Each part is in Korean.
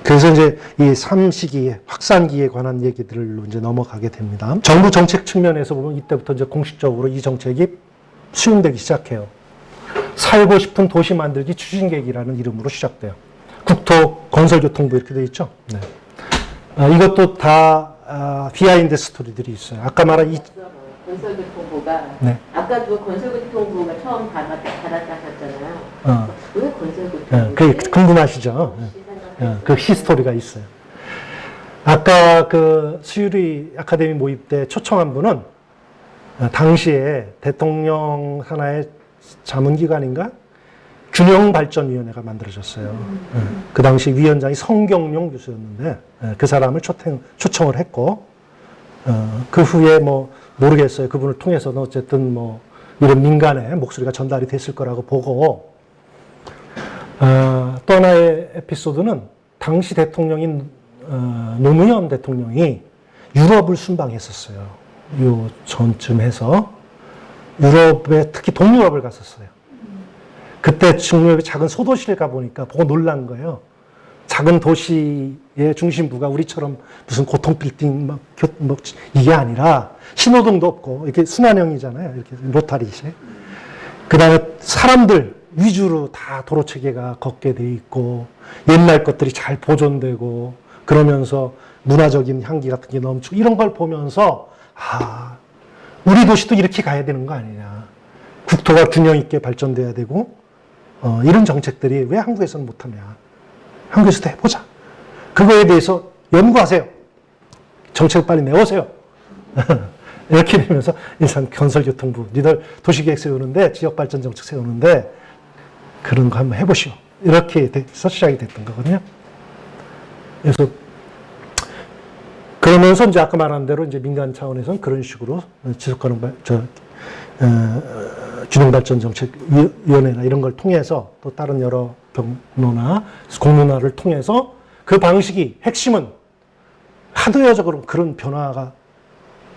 그래서 이제 이 3시기 확산기에 관한 얘기들로 이제 넘어가게 됩니다. 정부 정책 측면에서 보면 이때부터 이제 공식적으로 이 정책이 수용되기 시작해요. 살고 싶은 도시 만들기 추진계획이라는 이름으로 시작돼요. 국토건설교통부 이렇게 되어 있죠. 네. 이것도 다 비하인드 스토리들이 있어요. 아까 말한 건설교통부가 네. 아까 그 건설교통부가 처음 받았다 하셨잖아요. 왜 건설교통부? 그게 궁금하시죠? 그 히스토리가 있어요. 아까 그 수유리 아카데미 모임 때 초청한 분은 당시에 대통령 산하의 자문기관인가? 균형발전위원회가 만들어졌어요. 그 당시 위원장이 성경용 교수였는데 그 사람을 초청을 했고 그 후에 뭐 모르겠어요. 그분을 통해서는 어쨌든 뭐 이런 민간의 목소리가 전달이 됐을 거라고 보고 또 하나의 에피소드는 당시 대통령인 노무현 대통령이 유럽을 순방했었어요. 요 전쯤 해서 유럽에 특히 동유럽을 갔었어요. 그때 중유럽의 작은 소도시를 가보니까 보고 놀란 거예요. 작은 도시의 중심부가 우리처럼 무슨 고통 빌딩 뭐 이게 아니라 신호등도 없고 이렇게 순환형이잖아요. 이렇게 로타리식. 그 다음에 사람들 위주로 다 도로 체계가 걷게 돼 있고 옛날 것들이 잘 보존되고 그러면서 문화적인 향기 같은 게 넘치고 이런 걸 보면서 우리 도시도 이렇게 가야 되는 거 아니냐. 국토가 균형 있게 발전돼야 되고 이런 정책들이 왜 한국에서는 못하냐. 한국에서도 해보자. 그거에 대해서 연구하세요. 정책을 빨리 내오세요. 이렇게 되면서 일산 건설교통부, 니들 도시계획 세우는데 지역발전 정책 세우는데 그런 거 한번 해보시오. 이렇게 돼서 시작이 됐던 거거든요. 그래서 그러면서 이제 아까 말한 대로 이제 민간 차원에서는 그런 식으로 지속가능 균형발전정책위원회나 이런 걸 통해서 또 다른 여러 경로나 공론화를 통해서 그 방식이 핵심은 하드웨어적으로 그런 변화가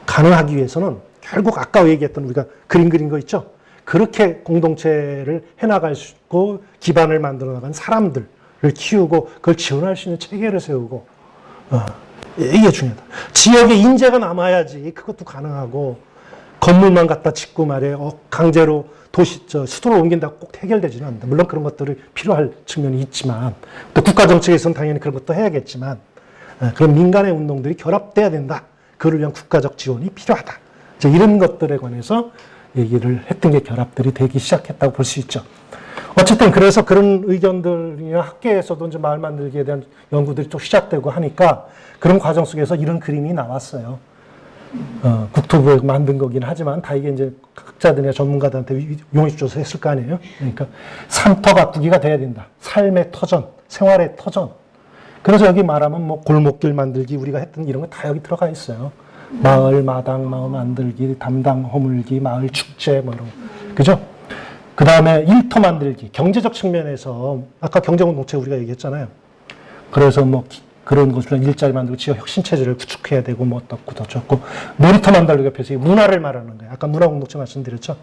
가능하기 위해서는 결국 아까 얘기했던 우리가 그림 그린 거 있죠? 그렇게 공동체를 해나갈 수 있고 기반을 만들어 나간 사람들을 키우고 그걸 지원할 수 있는 체계를 세우고 이게 중요하다. 지역에 인재가 남아야지 그것도 가능하고 건물만 갖다 짓고 말이에요. 강제로 수도로 옮긴다고 꼭 해결되지는 않는다. 물론 그런 것들이 필요할 측면이 있지만 또 국가 정책에서는 당연히 그런 것도 해야겠지만 그런 민간의 운동들이 결합돼야 된다. 그를 위한 국가적 지원이 필요하다. 이런 것들에 관해서 얘기를 했던 게 결합들이 되기 시작했다고 볼 수 있죠. 어쨌든 그래서 그런 의견들이나 학계에서도 이제 마을 만들기에 대한 연구들이 또 시작되고 하니까 그런 과정 속에서 이런 그림이 나왔어요. 국토부에 만든 거긴 하지만 다 이게 이제 학자들이나 전문가들한테 용의주줘서 했을 거 아니에요. 그러니까 삶터 가꾸기가 돼야 된다. 삶의 터전, 생활의 터전. 그래서 여기 말하면 뭐 골목길 만들기 우리가 했던 이런 거 다 여기 들어가 있어요. 마을 마당, 마을 만들기, 담당 허물기, 마을 축제 뭐 이런 거. 그죠? 그 다음에 일터 만들기, 경제적 측면에서 아까 경제공동체 우리가 얘기했잖아요. 그래서 뭐 그런 것을 일자리 만들고 지역 혁신 체제를 구축해야 되고 뭐 어떻고 저쩌고 놀이터 만들기 옆에서 문화를 말하는 거예요. 아까 문화공동체 말씀드렸죠.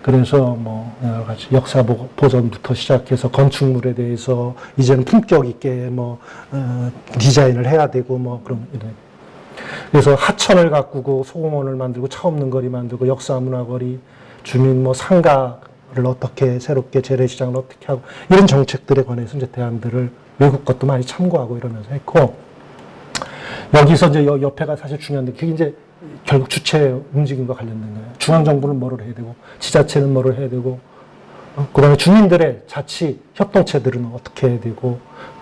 그래서 뭐 여러 가지 역사 보존부터 시작해서 건축물에 대해서 이제는 품격 있게 뭐 디자인을 해야 되고 뭐 그런 이런. 그래서 하천을 가꾸고 소공원을 만들고 차 없는 거리 만들고 역사 문화거리 주민 뭐 상가를 어떻게 새롭게 재래시장을 어떻게 하고 이런 정책들에 관해서 이제 대안들을 외국 것도 많이 참고하고 이러면서 했고 여기서 이제 옆에가 사실 중요한데 그게 이제 결국 주체 움직임과 관련된 거예요. 중앙정부는 뭐를 해야 되고 지자체는 뭐를 해야 되고 그다음에 주민들의 자치 협동체들은 어떻게 해야 되고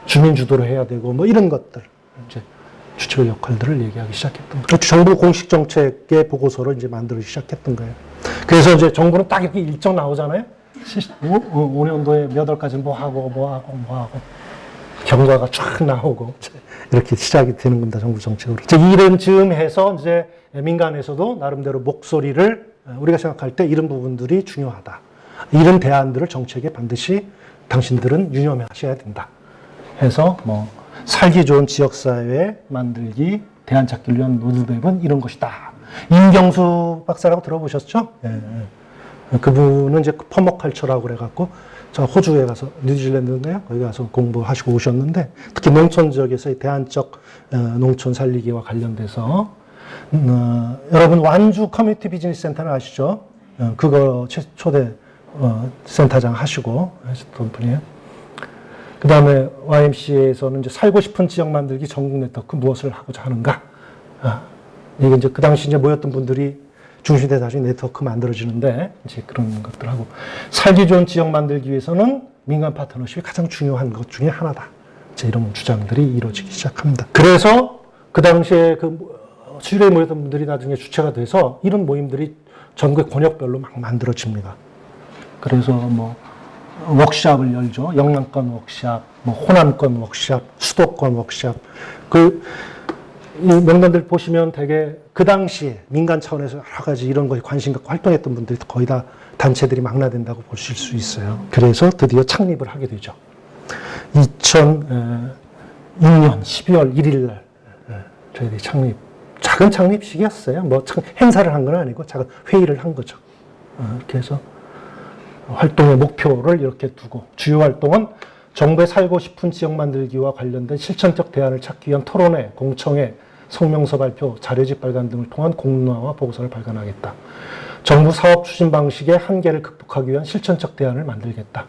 주민 주도로 해야 되고 뭐 이런 것들 이제 주체 역할들을 얘기하기 시작했던 거예요. 정부 공식 정책의 보고서를 이제 만들기 시작했던 거예요. 그래서 이제 정부는 딱 이렇게 일정 나오잖아요. 5년도에 몇 월까지 뭐 하고 경과가 쫙 나오고 이렇게 시작이 되는 겁니다. 정부 정책으로. 이런 즈음 해서 이제 민간에서도 나름대로 목소리를 우리가 생각할 때 이런 부분들이 중요하다. 이런 대안들을 정책에 반드시 당신들은 유념하셔야 된다. 해서 뭐 살기 좋은 지역사회 만들기, 대안 찾기를 위한 로드맵은 이런 것이다. 임경수 박사라고 들어보셨죠? 예. 그분은 이제 퍼머컬처라고 그래갖고 저 호주에 가서 뉴질랜드인가요? 거기 가서 공부하시고 오셨는데 특히 농촌 지역에서의 대안적 농촌 살리기와 관련돼서 여러분 완주 커뮤니티 비즈니스 센터는 아시죠? 그거 초대 센터장 하시고 하셨던 분이에요. 그 다음에 YMCA에서는 이제 살고 싶은 지역 만들기 전국 네트워크 무엇을 하고자 하는가? 이게 이제 그 당시 이제 모였던 분들이 중심이 돼서 나중에 네트워크 만들어지는데 이제 그런 것들하고 살기 좋은 지역 만들기 위해서는 민간 파트너십이 가장 중요한 것 중에 하나다. 이제 이런 주장들이 이루어지기 시작합니다. 그래서 그 당시에 그 수요일에 모였던 분들이 나중에 주체가 돼서 이런 모임들이 전국 권역별로 막 만들어집니다. 그래서 뭐 워크샵을 열죠. 영남권 워크샵, 뭐 호남권 워크샵, 수도권 워크샵. 이 명단들 보시면 되게 그 당시에 민간 차원에서 여러 가지 이런 거에 관심 갖고 활동했던 분들이 거의 다 단체들이 망라된다고 보실 수 있어요. 그래서 드디어 창립을 하게 되죠. 2006년 12월 1일 날 저희들이 작은 창립식이었어요. 뭐 행사를 한 건 아니고 작은 회의를 한 거죠. 이렇게 해서 활동의 목표를 이렇게 두고 주요 활동은 정부에 살고 싶은 지역 만들기와 관련된 실천적 대안을 찾기 위한 토론회, 공청회, 성명서 발표, 자료집 발간 등을 통한 공론화와 보고서를 발간하겠다. 정부 사업 추진 방식의 한계를 극복하기 위한 실천적 대안을 만들겠다.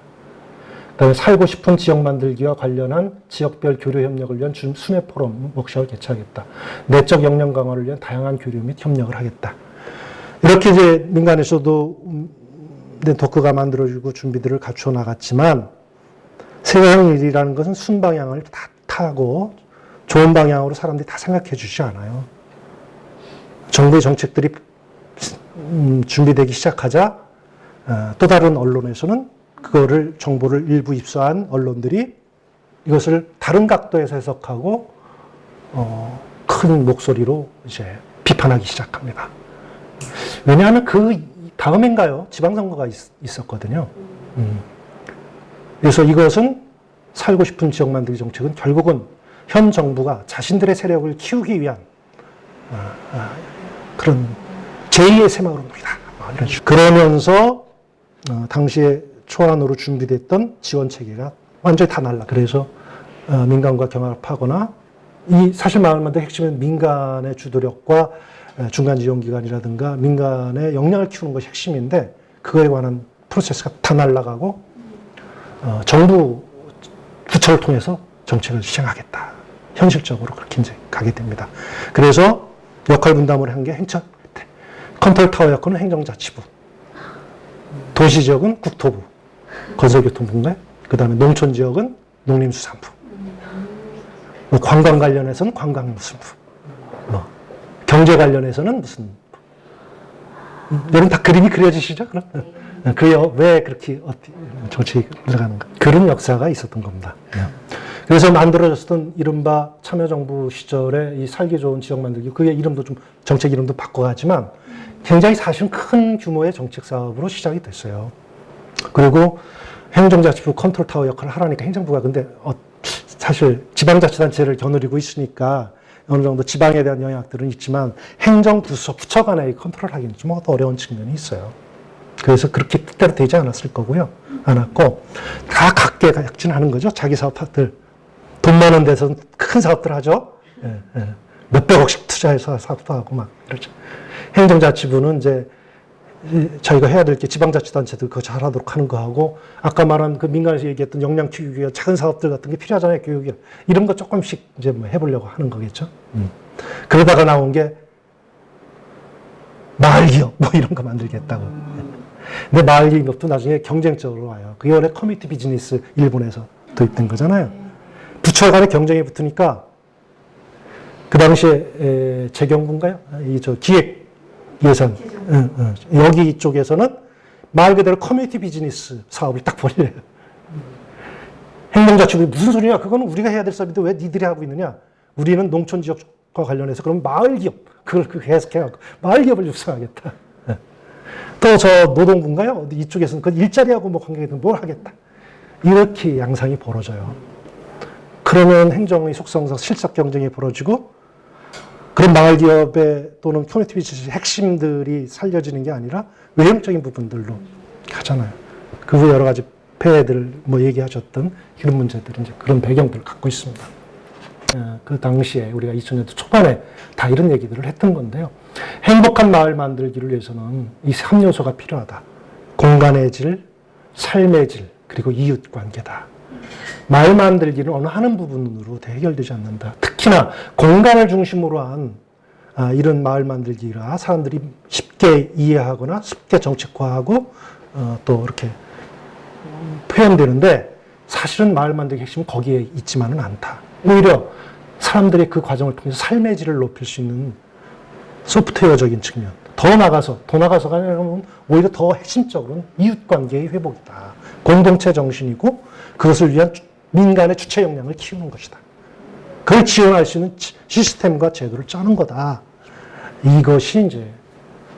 그다음에 살고 싶은 지역 만들기와 관련한 지역별 교류 협력을 위한 순회 포럼 워크숍을 개최하겠다. 내적 역량 강화를 위한 다양한 교류 및 협력을 하겠다. 이렇게 이제 민간에서도 네트워크가 만들어지고 준비들을 갖춰 나갔지만 세상 일이라는 것은 순방향을 다 타고 좋은 방향으로 사람들이 다 생각해 주지 않아요. 정부의 정책들이 준비되기 시작하자 또 다른 언론에서는 그거를 정보를 일부 입수한 언론들이 이것을 다른 각도에서 해석하고 큰 목소리로 이제 비판하기 시작합니다. 왜냐하면 그 다음엔가요 지방선거가 있었거든요. 그래서 이것은 살고 싶은 지역 만들기 정책은 결국은 현 정부가 자신들의 세력을 키우기 위한 그런 제2의 새마을 운동이다. 이런 식으로. 그러면서 당시에 초안으로 준비됐던 지원 체계가 완전히 다 날라. 그래서 민간과 경합하거나 이 사실 마을 만들기 핵심은 민간의 주도력과 중간 지원기관이라든가 민간의 역량을 키우는 것이 핵심인데 그거에 관한 프로세스가 다 날아가고 정부 부처를 통해서 정책을 시행하겠다. 현실적으로 그렇게 이제 가게 됩니다. 그래서 역할 분담을 한 게 컨트롤타워 역할은 행정자치부, 도시지역은 국토부, 건설교통부인가요? 그 다음에 농촌지역은 농림수산부, 뭐 관광 관련해서는 관광무슨 부, 뭐 경제 관련해서는 무슨 부. 여러분 다 그림이 그려지시죠? 그럼? 왜 그렇게 정책이 들어가는가? 그런 역사가 있었던 겁니다. 그래서 만들어졌던 이른바 참여정부 시절에 이 살기 좋은 지역 만들기, 그게 이름도 좀, 정책 이름도 바꿔가지만 굉장히 사실은 큰 규모의 정책 사업으로 시작이 됐어요. 그리고 행정자치부 컨트롤타워 역할을 하라니까 행정부가 근데 사실 지방자치단체를 겨누리고 있으니까 어느 정도 지방에 대한 영향들은 있지만 행정부서, 부처 간의 컨트롤하기는 좀 어려운 측면이 있어요. 그래서 그렇게 뜻대로 되지 않았을 거고요. 않았고, 다 각계 약진하는 거죠. 자기 사업들. 돈 많은 데서는 큰 사업들 하죠. 몇백억씩 투자해서 사업도 하고 막 그렇죠. 행정자치부는 이제 저희가 해야 될 게 지방자치단체들 그거 잘하도록 하는 거 하고, 아까 말한 그 민간에서 얘기했던 역량 키우기 위한 작은 사업들 같은 게 필요하잖아요. 교육이. 이런 거 조금씩 이제 뭐 해보려고 하는 거겠죠. 그러다가 나온 게 마을기업 뭐 이런 거 만들겠다고. 근데 마을기업도 나중에 경쟁적으로 와요. 그게 원래 커뮤니티 비즈니스 일본에서 도입된 거잖아요. 부처 간의 경쟁이 붙으니까 그 당시에 재경부인가요? 기획 예산 여기 쪽에서는 말 그대로 커뮤니티 비즈니스 사업을 딱 벌려요. 행정자치부 무슨 소리냐? 그거는 우리가 해야 될 사업인데 왜 니들이 하고 있느냐? 우리는 농촌 지역과 관련해서 그럼 마을기업 그걸 해석해갖고 마을기업을 육성하겠다. 또 저 노동부인가요? 이쪽에서는 그 일자리하고 뭐 관계된 뭘 하겠다. 이렇게 양상이 벌어져요. 그러면 행정의 속성상 실적 경쟁이 벌어지고 그런 마을 기업의 또는 커뮤니티 비즈니스의 핵심들이 살려지는 게 아니라 외형적인 부분들로 가잖아요. 그 후에 여러 가지 폐해들 뭐 얘기하셨던 이런 문제들이 이제 그런 배경들을 갖고 있습니다. 그 당시에 우리가 2000년대 초반에 다 이런 얘기들을 했던 건데요. 행복한 마을 만들기를 위해서는 이 3요소가 필요하다. 공간의 질, 삶의 질, 그리고 이웃 관계다. 마을 만들기는 어느 한 부분으로 해결되지 않는다. 특히나 공간을 중심으로 한 이런 마을 만들기라 사람들이 쉽게 이해하거나 쉽게 정책화하고 또 이렇게 표현되는데 사실은 마을 만들기 핵심은 거기에 있지만은 않다. 오히려 사람들의 그 과정을 통해서 삶의 질을 높일 수 있는 소프트웨어적인 측면, 더 나가서가 아니라 오히려 더 핵심적으로는 이웃관계의 회복이다. 공동체 정신이고 그것을 위한 민간의 주체 역량을 키우는 것이다. 그걸 지원할 수 있는 시스템과 제도를 짜는 거다. 이것이 이제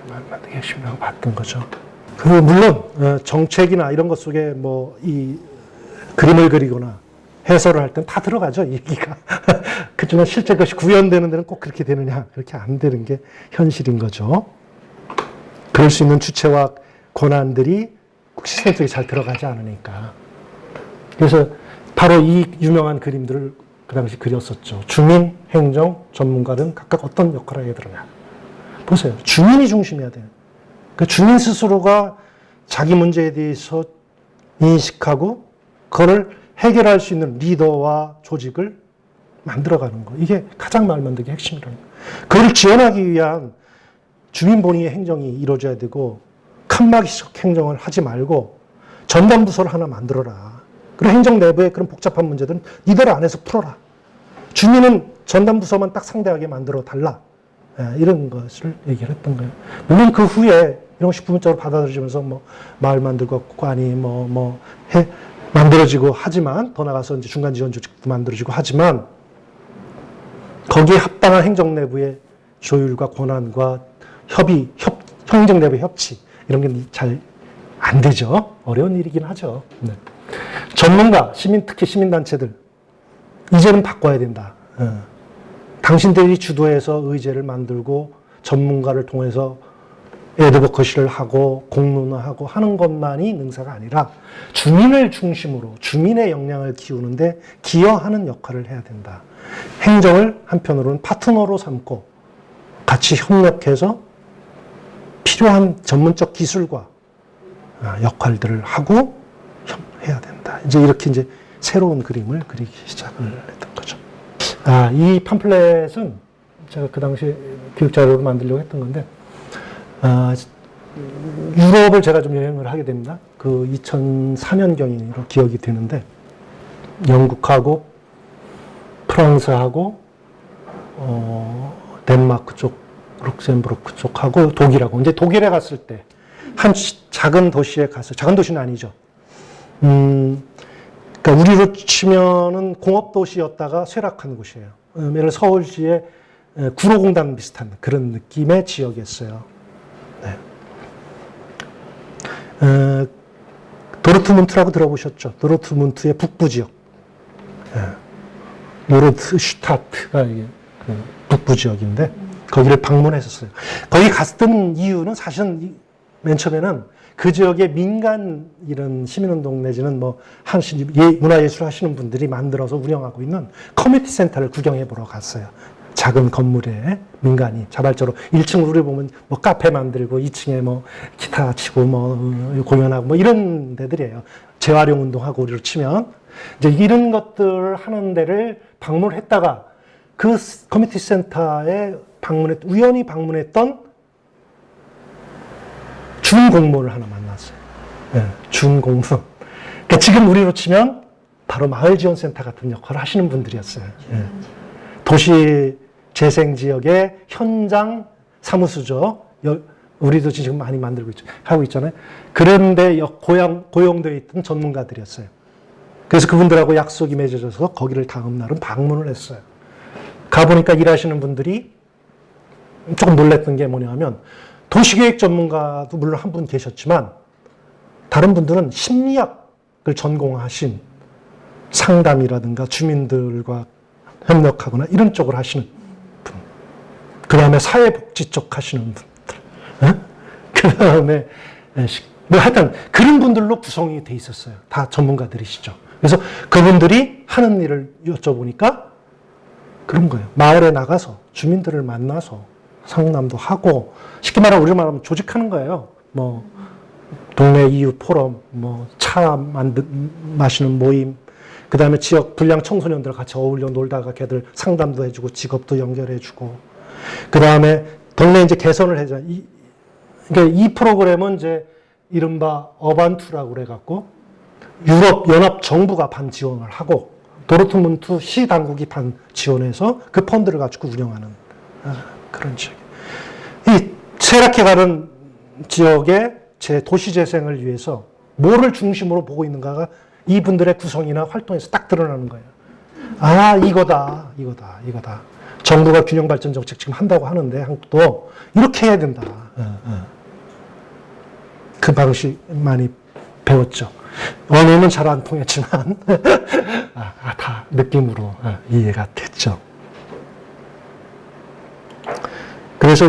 마을 만들기 핵심이라고 봤던 거죠. 물론 정책이나 이런 것 속에 뭐 이 그림을 그리거나 해설을 할 땐 다 들어가죠, 이 얘기가. 그렇지만 실제 그것이 구현되는 데는 꼭 그렇게 되느냐? 그렇게 안 되는 게 현실인 거죠. 그럴 수 있는 주체와 권한들이 시스템 속에 잘 들어가지 않으니까. 그래서 바로 이 유명한 그림들을 그 당시 그렸었죠. 주민, 행정, 전문가는 각각 어떤 역할을 해야 되느냐. 보세요. 주민이 중심이어야 돼요. 그 주민 스스로가 자기 문제에 대해서 인식하고 그걸 해결할 수 있는 리더와 조직을 만들어가는 거. 이게 가장 마을 만들기 핵심이라는 거예요. 그걸 지원하기 위한 주민 본위의 행정이 이루어져야 되고 칸막이식 행정을 하지 말고 전담부서를 하나 만들어라. 그리고 행정 내부의 그런 복잡한 문제들은 니들 안에서 풀어라. 주민은 전담부서만 딱 상대하게 만들어 달라. 이런 것을 얘기를 했던 거예요. 물론 그 후에 이런 것이 부분적으로 받아들여지면서 뭐 마을 만들고 관이 만들어지고 하지만 더 나가서 이제 중간 지원 조직도 만들어지고 하지만 거기에 합당한 행정 내부의 조율과 권한과 행정 내부의 협치 이런 게 잘 안 되죠. 어려운 일이긴 하죠. 네. 전문가, 특히 시민단체들 이제는 바꿔야 된다. 당신들이 주도해서 의제를 만들고 전문가를 통해서 애드보커시를 하고 공론화하고 하는 것만이 능사가 아니라 주민을 중심으로 주민의 역량을 키우는데 기여하는 역할을 해야 된다. 행정을 한편으로는 파트너로 삼고 같이 협력해서 필요한 전문적 기술과 역할들을 하고 해야 된다. 이제 새로운 그림을 그리기 시작을 했던 거죠. 이 팜플렛은 제가 그 당시에 교육자료로 만들려고 했던 건데, 유럽을 제가 좀 여행을 하게 됩니다. 그 2004년경으로 기억이 되는데, 영국하고 프랑스하고 덴마크 쪽, 룩셈부르크 쪽하고 독일하고, 이제 독일에 갔을 때, 한 작은 도시에 갔어요. 작은 도시는 아니죠. 그러니까 우리로 치면은 공업도시였다가 쇠락한 곳이에요. 예를 들어 서울시의 구로공단 비슷한 그런 느낌의 지역이었어요. 네. 도르트문트라고 들어보셨죠? 도르트문트의 북부 지역. 노르드슈타트가 이게 그 북부 지역인데 거기를 방문했었어요. 거기 갔던 이유는 사실은 맨 처음에는 그 지역의 민간 이런 시민운동 내지는 문화예술 하시는 분들이 만들어서 운영하고 있는 커뮤니티 센터를 구경해 보러 갔어요. 작은 건물에 민간이 자발적으로 1층 우리 보면 카페 만들고 2층에 기타 치고 공연하고 이런 데들이에요. 재활용 운동하고 우리로 치면 이제 이런 것들을 하는 데를 방문했다가 그 커뮤니티 센터에 우연히 방문했던 준 공무원을 하나 만났어요. 네, 준 공무원. 그러니까 지금 우리로 치면 바로 마을지원센터 같은 역할을 하시는 분들이었어요. 네. 도시 재생 지역의 현장 사무소죠. 우리도 지금 많이 하고 있잖아요. 그런데 고용되어 있던 전문가들이었어요. 그래서 그분들하고 약속이 맺어져서 거기를 다음 날은 방문을 했어요. 가보니까 일하시는 분들이 조금 놀랬던 게 뭐냐면 도시계획 전문가도 물론 한 분 계셨지만 다른 분들은 심리학을 전공하신 상담이라든가 주민들과 협력하거나 이런 쪽을 하시는 분. 그 다음에 사회복지 쪽 하시는 분들, 그 다음에 뭐 하여튼 그런 분들로 구성이 돼 있었어요. 다 전문가들이시죠. 그래서 그분들이 하는 일을 여쭤보니까 그런 거예요. 마을에 나가서 주민들을 만나서 상담도 하고, 쉽게 말하면 우리로 말하면 조직하는 거예요. 뭐 동네 이웃 포럼, 뭐 차 마시는 모임, 그 다음에 지역 불량 청소년들 같이 어울려 놀다가 걔들 상담도 해주고 직업도 연결해주고, 그 다음에 동네 이제 개선을 해줘. 그러니까 이 프로그램은 이제 이른바 어반투라고 그래갖고 유럽 연합 정부가 반 지원을 하고 도르트문트 시 당국이 반 지원해서 그 펀드를 가지고 운영하는 그런 지역. 이 쇠락해가는 지역의 제 도시 재생을 위해서 뭐를 중심으로 보고 있는가가 이분들의 구성이나 활동에서 딱 드러나는 거예요. 아, 이거다. 정부가 균형 발전 정책 지금 한다고 하는데 한국도 이렇게 해야 된다. 그 방식 많이 배웠죠. 원어는 잘 안 통했지만 다 느낌으로 이해가 됐죠. 그래서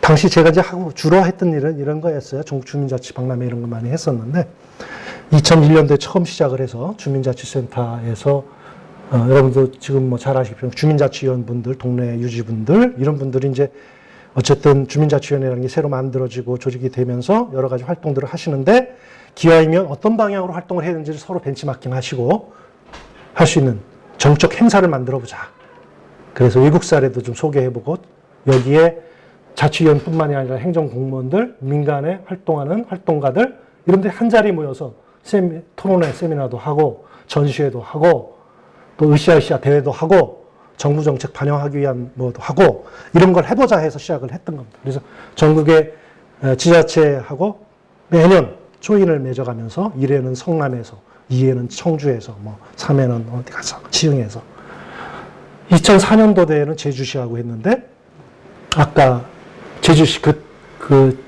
당시 제가 이제 하고 주로 했던 일은 이런 거였어요. 전국 주민자치 박람회 이런 거 많이 했었는데 2001년도에 처음 시작을 해서 주민자치센터에서 여러분도 지금 뭐 잘 아시겠지만 주민자치위원분들, 동네 유지분들 이런 분들이 이제 어쨌든 주민자치위원회라는 게 새로 만들어지고 조직이 되면서 여러 가지 활동들을 하시는데 기왕이면 어떤 방향으로 활동을 해야 되는지를 서로 벤치마킹 하시고 할 수 있는 정책 행사를 만들어 보자. 그래서 외국 사례도 좀 소개해보고 여기에 자치위원뿐만이 아니라 행정공무원들, 민간에 활동하는 활동가들 이런 데 한자리 모여서 토론회 세미나도 하고 전시회도 하고 또 으쌰으쌰 대회도 하고 정부 정책 반영하기 위한 뭐도 하고 이런 걸 해보자 해서 시작을 했던 겁니다. 그래서 전국의 지자체하고 매년 조인을 맺어가면서 1회는 성남에서 2회는 청주에서 뭐 3회는 어디 가서 시흥에서 2004년도 대회는 제주시하고 했는데 아까 제주시 그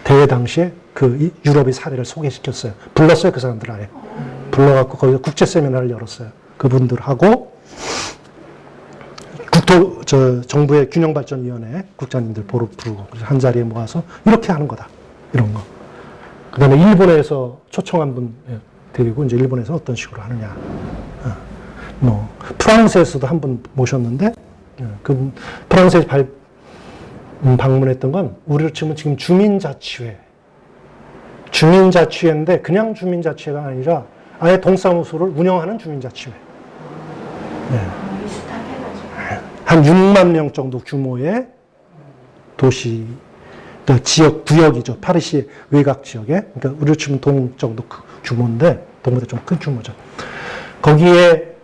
대회 당시에 그 유럽의 사례를 소개시켰어요. 불렀어요. 그 사람들 아예. 불러갖고 거기서 국제 세미나를 열었어요. 그분들하고 정부의 균형발전위원회 국장님들 부르고 한 자리에 모아서 이렇게 하는 거다. 이런 거. 그 다음에 일본에서 초청한 분 데리고 이제 일본에서 어떤 식으로 하느냐. 뭐, 프랑스에서도 한 분 모셨는데, 그 프랑스에 방문했던 건 우리로 치면 지금 주민자치회인데 그냥 주민자치회가 아니라 아예 동사무소를 운영하는 주민자치회. 네. 한 6만 명 정도 규모의 도시, 지역, 구역이죠. 파리시 외곽 지역에. 그러니까 우리로 치면 동 정도 규모인데, 동보다 좀 큰 규모죠. 거기에,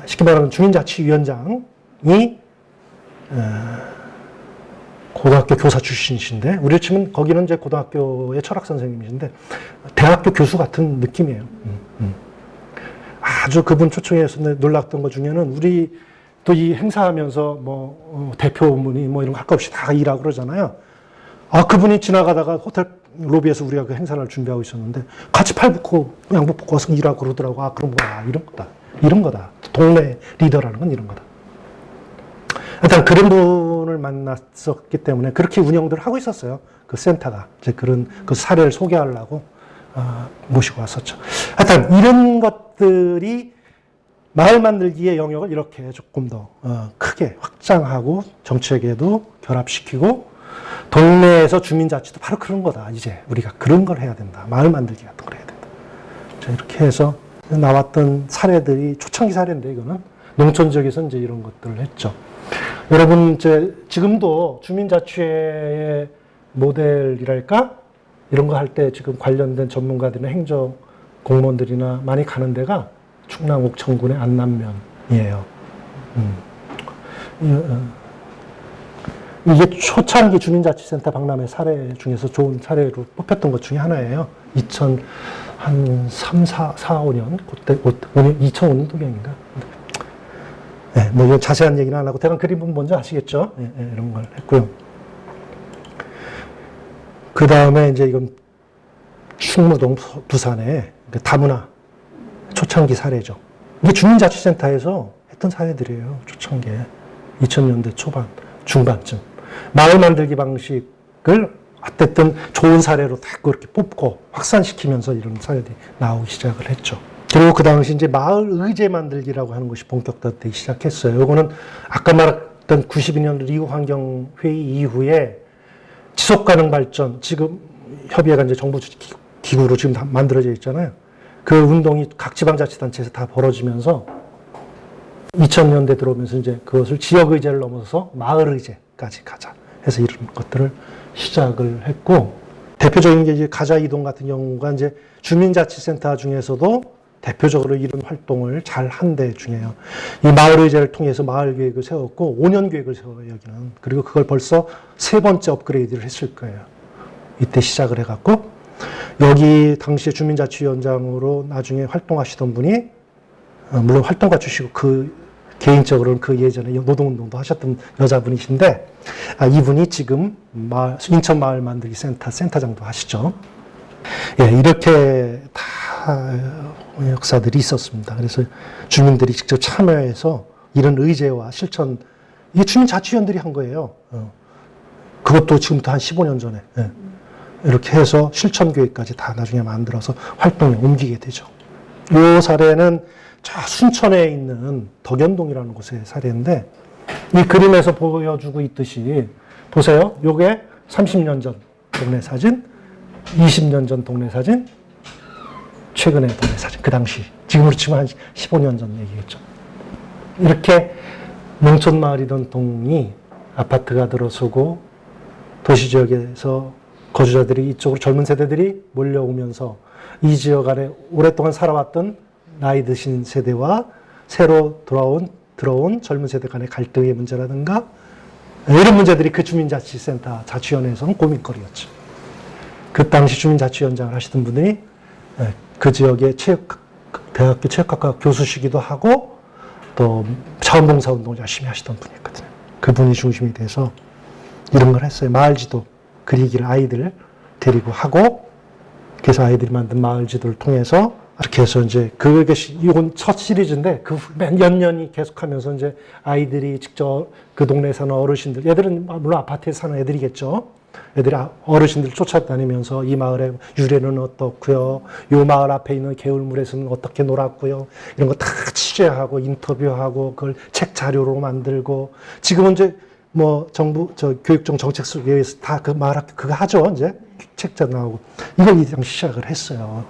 쉽게 말하면 주민자치위원장이, 고등학교 교사 출신이신데, 우리로 치면 거기는 이제 고등학교의 철학 선생님이신데, 대학교 교수 같은 느낌이에요. 아주 그분 초청해서 놀랐던 것 중에는 우리 또 이 행사하면서 뭐 대표문이 뭐 이런 거 할 거 없이 다 일하고 그러잖아요. 아, 그분이 지나가다가 호텔 로비에서 우리가 그 행사를 준비하고 있었는데 같이 팔 붙고 양복 벗고 와서 일하고 그러더라고. 아, 그런 거야. 이런 거다. 동네 리더라는 건 이런 거다. 일단 그런 분을 만났었기 때문에 그렇게 운영들 하고 있었어요. 그 센터가. 이제 그런 그 사례를 소개하려고 모시고 왔었죠. 하여튼 이런 것들이 마을 만들기의 영역을 이렇게 조금 더 크게 확장하고 정책에도 결합시키고 동네에서 주민자치도 바로 그런 거다. 이제 우리가 그런 걸 해야 된다. 마을 만들기 같은 걸 해야 된다. 자, 이렇게 해서 나왔던 사례들이 초창기 사례인데 이거는 농촌 지역에서 이제 이런 것들을 했죠. 여러분 이제 지금도 주민자치회의 모델이랄까 이런 거 할 때 지금 관련된 전문가들이나 행정 공무원들이나 많이 가는 데가 충남 옥천군의 안남면이에요. 이게 초창기 주민자치센터 박람회 사례 중에서 좋은 사례로 뽑혔던 것 중에 하나예요. 2003, 4, 5년, 그때 2005년도경인가. 네, 뭐 이런 자세한 얘기는 안 하고 대강 그림은 뭔지 아시겠죠? 네, 네, 이런 걸 했고요. 그 다음에 이제 이건 충무동 두산의 다문화 초창기 사례죠. 이게 주민자치센터에서 했던 사례들이에요. 초창기에. 2000년대 초반, 중반쯤. 마을 만들기 방식을 어쨌든 좋은 사례로 딱 그렇게 뽑고 확산시키면서 이런 사례들이 나오기 시작을 했죠. 그리고 그 당시 이제 마을 의제 만들기라고 하는 것이 본격화되기 시작했어요. 이거는 아까 말했던 92년 리우 환경회의 이후에 지속 가능 발전, 지금 협의회가 이제 정부 기구로 지금 다 만들어져 있잖아요. 그 운동이 각 지방자치단체에서 다 벌어지면서 2000년대 들어오면서 이제 그것을 지역의제를 넘어서 마을의제까지 가자 해서 이런 것들을 시작을 했고, 대표적인 게 이제 가자 이동 같은 경우가 이제 주민자치센터 중에서도 대표적으로 이런 활동을 잘 한 데 중에요. 이 마을의제를 통해서 마을 계획을 세웠고 5년 계획을 세워요, 여기는. 그리고 그걸 벌써 3번째 업그레이드를 했을 거예요. 이때 시작을 해갖고 여기 당시에 주민자치위원장으로 나중에 활동하시던 분이 물론 활동가 주시고 그 개인적으로는 그 예전에 노동운동도 하셨던 여자분이신데 이분이 지금 인천 마을 만들기 센터장도 하시죠. 예, 이렇게 다 역사들이 있었습니다. 그래서 주민들이 직접 참여해서 이런 의제와 실천, 이게 주민자치위원들이 한 거예요. 그것도 지금부터 한 15년 전에. 예. 이렇게 해서 실천계획까지 다 나중에 만들어서 활동에 옮기게 되죠. 이 사례는 저 순천에 있는 덕연동이라는 곳의 사례인데, 이 그림에서 보여주고 있듯이 보세요. 요게 30년 전 동네 사진, 20년 전 동네 사진, 최근의 동네 사진. 그 당시, 지금으로 치면 한 15년 전 얘기겠죠. 이렇게 농촌 마을이던 동이 아파트가 들어서고 도시지역에서 거주자들이 이쪽으로 젊은 세대들이 몰려오면서 이 지역 안에 오랫동안 살아왔던 나이 드신 세대와 새로 들어온 젊은 세대 간의 갈등의 문제라든가 이런 문제들이 그 주민자치센터 자치위원회에서는 고민거리였죠. 그 당시 주민자치위원장을 하시던 분들이 그 지역의 대학교 체육학과 교수시기도 하고 또 자원봉사 운동을 열심히 하시던 분이었거든요. 그분이 중심이 돼서 이런 걸 했어요. 마을지도 그리기를 아이들 데리고 하고, 그래서 아이들이 만든 마을지도를 통해서 이렇게 해서 이제 그것이 이건 첫 시리즈인데 그 연년이 계속하면서 이제 아이들이 직접 그 동네에 사는 어르신들, 애들은 물론 아파트에 사는 애들이겠죠. 애들이 어르신들 쫓아다니면서 이 마을의 유래는 어떻고요, 요 마을 앞에 있는 개울물에서는 어떻게 놀았고요, 이런 거 다 취재하고 인터뷰하고 그걸 책 자료로 만들고, 지금은 이제 뭐 정부 교육청 정책 속에서 다 그 마을학교 그거 하죠. 이제 책자 나오고 이걸 이 당시 시작을 했어요.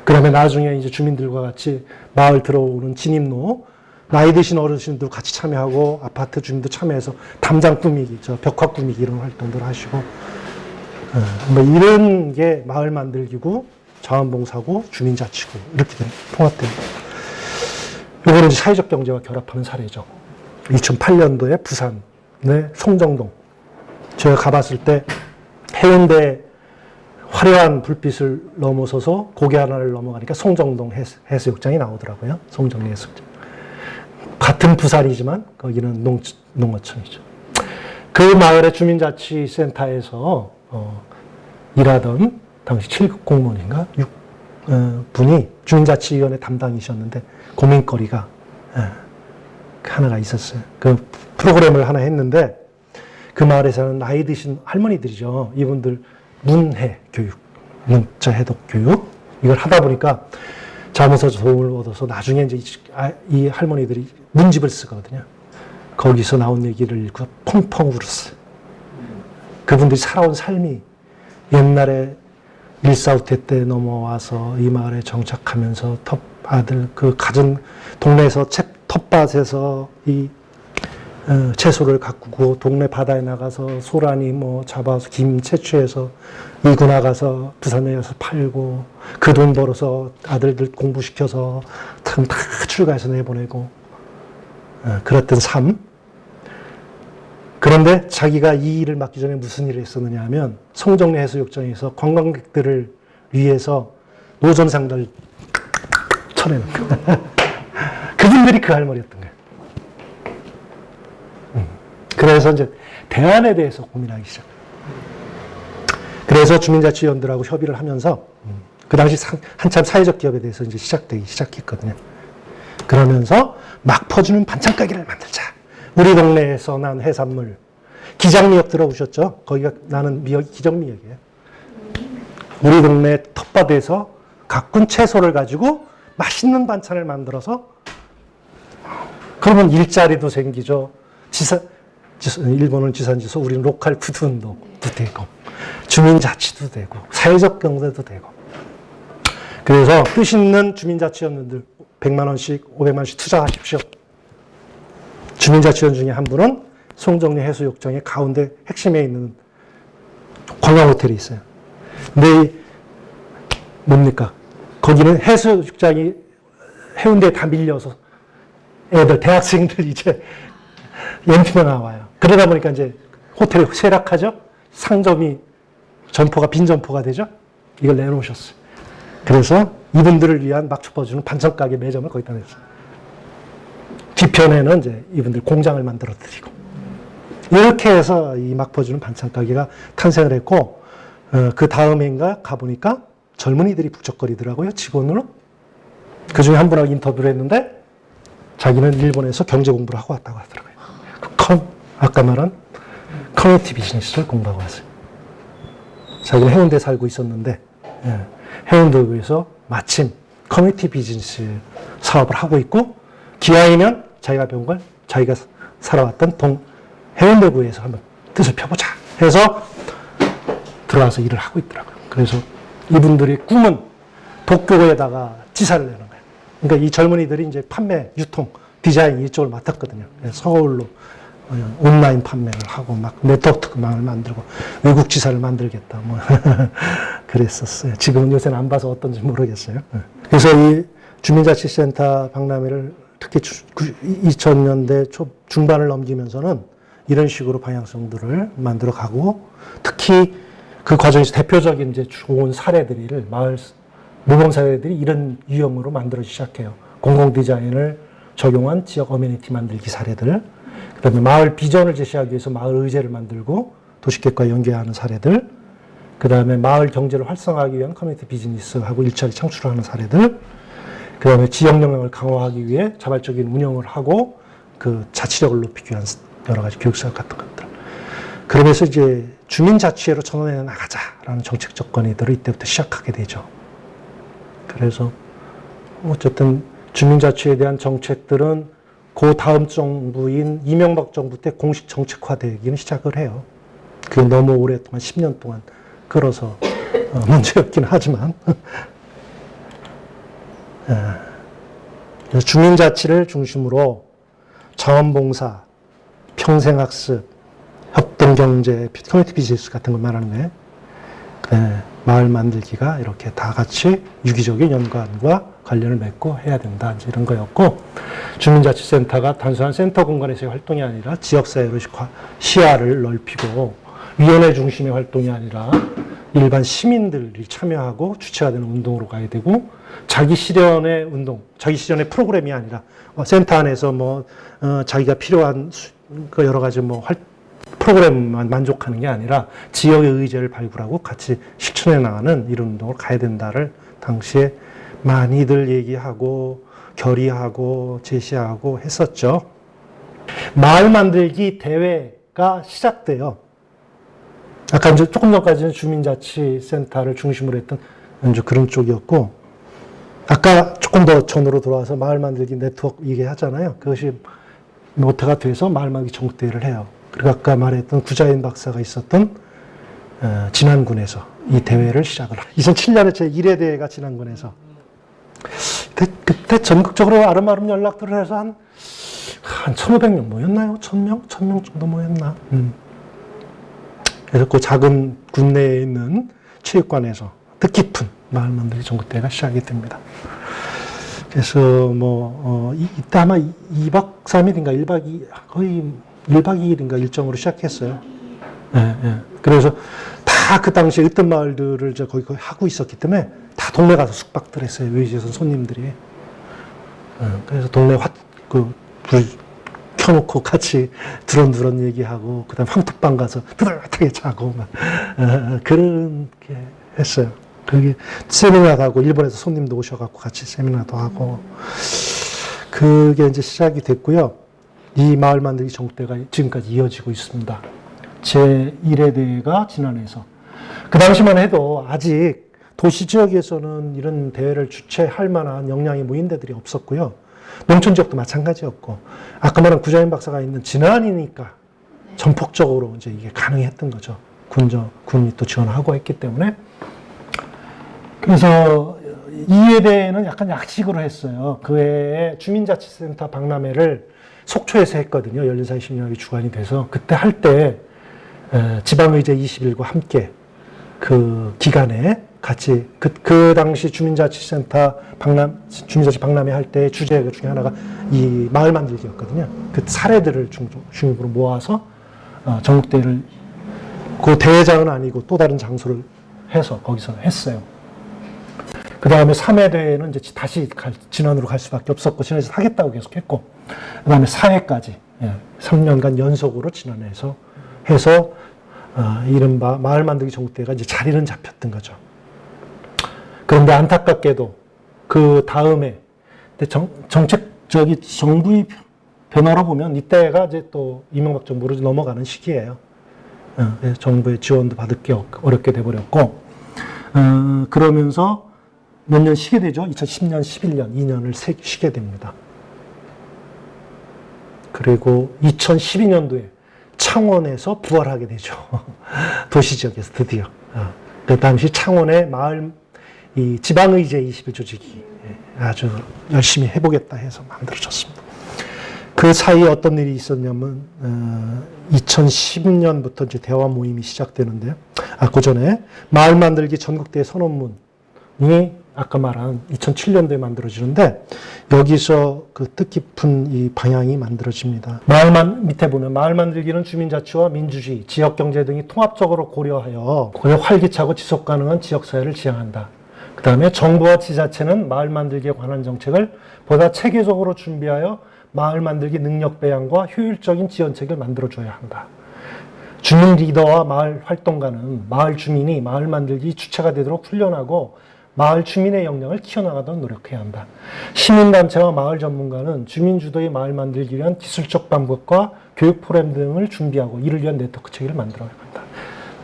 그다음에 나중에 이제 주민들과 같이 마을 들어오는 진입로, 나이 드신 어르신들 같이 참여하고 아파트 주민도 참여해서 담장 꾸미기, 벽화 꾸미기 이런 활동들 하시고, 뭐 이런 게 마을 만들기고 자원봉사고 주민자치고 이렇게 통합된. 이거는 이제 사회적 경제와 결합하는 사례죠. 2008년도에 부산의 송정동. 제가 가봤을 때 해운대 화려한 불빛을 넘어서서 고개 하나를 넘어가니까 송정동 해수욕장이 나오더라고요. 송정리 해수욕장. 같은 부산이지만 거기는 농어촌이죠. 그 마을의 주민자치센터에서 일하던 당시 7급 공무원인가 6분이 주민자치위원회 담당이셨는데 고민거리가 하나가 있었어요. 그 프로그램을 하나 했는데 그 마을에서는 나이 드신 할머니들이죠. 이분들 문해 교육, 문자 해독 교육 이걸 하다 보니까 자문서 도움을 얻어서 나중에 이제 이 할머니들이 문집을 쓰거든요. 거기서 나온 얘기를 읽고 펑펑 울었어요. 그분들이 살아온 삶이 옛날에 1.4.5태 때 넘어와서 이 마을에 정착하면서 아들 그 가진 동네에서 텃밭에서 이 채소를 가꾸고 동네 바다에 나가서 소라니 뭐 잡아서 김 채취해서 이구 나가서 부산에 가서 팔고 그 돈 벌어서 아들들 공부시켜서 다 출가해서 내보내고 그랬던 삶. 그런데 자기가 이 일을 맡기 전에 무슨 일을 했었느냐 하면 송정리 해수욕장에서 관광객들을 위해서 노점상들 쳐내는 거예요. 그분들이 그 할머니였던 거예요. 그래서 이제 대안에 대해서 고민하기 시작. 그래서 주민자치위원들하고 협의를 하면서 그 당시 한참 사회적 기업에 대해서 이제 시작되기 시작했거든요. 그러면서 막 퍼주는 반찬 가게를 만들자. 우리 동네에서 난 해산물. 기장미역 들어보셨죠? 거기가 나는 미역이 기장미역이에요. 우리 동네 텃밭에서 가꾼 채소를 가지고 맛있는 반찬을 만들어서 그러면 일자리도 생기죠. 일본은 지산지소, 우리는 로컬 푸드 운동도 되고, 주민자치도 되고, 사회적 경제도 되고. 그래서 뜻 있는 주민자치위원들 100만 원씩, 500만 원씩 투자하십시오. 주민자치위원 중에 한 분은 송정리 해수욕장의 가운데 핵심에 있는 관광호텔이 있어요. 근데 뭡니까? 거기는 해수욕장이 해운대에 다 밀려서 애들, 대학생들 이제 연피가 나와요. 그러다 보니까 이제 호텔이 쇠락하죠? 상점이 점포가 빈 점포가 되죠? 이걸 내놓으셨어요. 그래서 이분들을 위한 막축버주는 반찬가게 매점을 거기다 냈어요. 뒤편에는 이제 이분들 공장을 만들어 드리고. 이렇게 해서 이 막버주는 반찬가게가 탄생을 했고, 그 다음 해인가 가보니까 젊은이들이 북적거리더라고요, 직원으로. 그 중에 한 분하고 인터뷰를 했는데, 자기는 일본에서 경제 공부를 하고 왔다고 하더라고요. 아까 말한 커뮤니티 비즈니스를 공부하고 왔어요. 자기는 해운대에 살고 있었는데, 해운대구에서 마침 커뮤니티 비즈니스 사업을 하고 있고, 기왕이면 자기가 배운 걸 자기가 살아왔던 해운대구에서 한번 뜻을 펴보자 해서 들어와서 일을 하고 있더라고요. 그래서 이분들의 꿈은 도쿄에다가 지사를 내는 거예요. 그러니까 이 젊은이들이 이제 판매, 유통, 디자인 이쪽을 맡았거든요. 서울로 온라인 판매를 하고 막 네트워크망을 만들고 외국 지사를 만들겠다 뭐 그랬었어요. 지금은 요새는 안 봐서 어떤지 모르겠어요. 그래서 이 주민자치센터 박람회를 특히 2000년대 중반을 넘기면서는 이런 식으로 방향성들을 만들어 가고, 특히 그 과정에서 대표적인 이제 좋은 사례들을 마을 모범 사례들이 이런 유형으로 만들어지기 시작해요. 공공 디자인을 적용한 지역 어메니티 만들기 사례들, 그다음에 마을 비전을 제시하기 위해서 마을 의제를 만들고 도시계획과 연계하는 사례들, 그다음에 마을 경제를 활성화하기 위한 커뮤니티 비즈니스하고 일자리 창출하는 사례들, 그다음에 지역 역량을 강화하기 위해 자발적인 운영을 하고 그 자치력을 높이기 위한 여러 가지 교육사업 같은 것들. 그러면서 이제 주민자치회로 전환해 나가자라는 정책적 건의들을 이때부터 시작하게 되죠. 그래서 어쨌든 주민자치에 대한 정책들은 그 다음 정부인 이명박 정부 때 공식 정책화되기는 시작을 해요. 그게 너무 오랫동안 10년 동안 끌어서 문제였긴 하지만 그래서 주민자치를 중심으로 자원봉사, 평생학습, 협동경제, 커뮤니티 비즈니스 같은 걸 말하는 거예요. 마을 만들기가 이렇게 다 같이 유기적인 연관과 관련을 맺고 해야 된다. 이제 이런 거였고, 주민자치센터가 단순한 센터 공간에서의 활동이 아니라 지역사회로 시야를 넓히고, 위원회 중심의 활동이 아니라 일반 시민들이 참여하고 주체가 되는 운동으로 가야 되고, 자기 실현의 운동, 자기 실현의 프로그램이 아니라 센터 안에서 자기가 필요한 여러 가지 프로그램만 만족하는 게 아니라 지역의 의제를 발굴하고 같이 실천해 나가는 이런 운동을 가야 된다를 당시에 많이들 얘기하고 결의하고 제시하고 했었죠. 마을 만들기 대회가 시작돼요. 아까 이제 조금 전까지는 주민자치센터를 중심으로 했던 이제 그런 쪽이었고, 아까 조금 더 전으로 돌아와서 마을 만들기 네트워크 얘기하잖아요. 그것이 모태가 돼서 마을 만들기 전국대회를 해요. 그리고 아까 말했던 구자인 박사가 있었던 진안군에서 이 대회를 시작을 해요. 2007년에 제 1회 대회가 진안군에서. 그때 전국적으로 아름아름 연락들을 해서 한 1,500명 모였나요? 1,000명? 1,000명 정도 모였나? 그래서 그 작은 군내에 있는 체육관에서 뜻깊은 마을 만들기 전국대회가 시작이 됩니다. 그래서 이때 아마 2박 3일인가 1박 2일, 거의 1박 2일인가 일정으로 시작했어요. 그래서 다 그 당시에 으뜸 마을들을 거기 하고 있었기 때문에 다 동네 가서 숙박들 했어요. 외지에서 손님들이. 그래서 동네 불 켜놓고 같이 두런두런 얘기하고, 그 다음에 황토방 가서 뜨뜻하게 자고, 그렇게 했어요. 그게 세미나 가고, 일본에서 손님도 오셔갖고 같이 세미나도 하고, 그게 이제 시작이 됐고요. 이 마을 만들기 전국대회가 지금까지 이어지고 있습니다. 제1회 대회가 지난해에서. 그 당시만 해도 아직 도시 지역에서는 이런 대회를 주최할 만한 역량이 모인 데들이 없었고요. 농촌 지역도 마찬가지였고, 아까 말한 구자인 박사가 있는 진안이니까 전폭적으로 이제 이게 가능했던 거죠. 군이 또 지원하고 했기 때문에. 그래서 2회 대회는 약간 약식으로 했어요. 그 해에 주민자치센터 박람회를 속초에서 했거든요. 열린사회 심리학이 주관이 돼서. 그때 할 때 지방의제 20일과 함께 그 기간에 같이 그 당시 주민자치센터 주민자치 박람회 할 때 주제 중에 하나가 이 마을 만들기였거든요. 그 사례들을 중심으로 모아서 전국대회를 그 대회장은 아니고 또 다른 장소를 해서 거기서 했어요. 그 다음에 3회 대회는 이제 다시 진안으로 갈 수밖에 없었고, 진안에서 하겠다고 계속 했고, 그 다음에 4회까지, 3년간 연속으로 진안에서 해서, 이른바 마을 만들기 전국대회가 이제 자리는 잡혔던 거죠. 그런데 안타깝게도 그 다음에, 정부의 변화로 보면 이때가 이제 또 이명박 정부로 넘어가는 시기예요. 정부의 지원도 받을 게 어렵게 돼버렸고, 그러면서 몇 년 쉬게 되죠. 2010년, 11년, 2년을 쉬게 됩니다. 그리고 2012년도에 창원에서 부활하게 되죠. 도시지역에서 드디어. 그 당시 창원의 마을, 이 지방의제 20일 조직이 아주 열심히 해보겠다 해서 만들어졌습니다. 그 사이에 어떤 일이 있었냐면, 2010년부터 이제 대화 모임이 시작되는데요. 그 전에 마을 만들기 전국대회 선언문이 아까 말한 2007년도에 만들어지는데, 여기서 그 뜻깊은 이 방향이 만들어집니다. 밑에 보면 마을 만들기는 주민자치와 민주주의, 지역경제 등이 통합적으로 고려하여 활기차고 지속가능한 지역사회를 지향한다. 그 다음에 정부와 지자체는 마을 만들기에 관한 정책을 보다 체계적으로 준비하여 마을 만들기 능력 배양과 효율적인 지원책을 만들어줘야 한다. 주민 리더와 마을 활동가는 마을 주민이 마을 만들기 주체가 되도록 훈련하고 마을 주민의 역량을 키워나가도록 노력해야 한다. 시민단체와 마을 전문가는 주민 주도의 마을 만들기 위한 기술적 방법과 교육 프로그램 등을 준비하고 이를 위한 네트워크 체계를 만들어야 한다.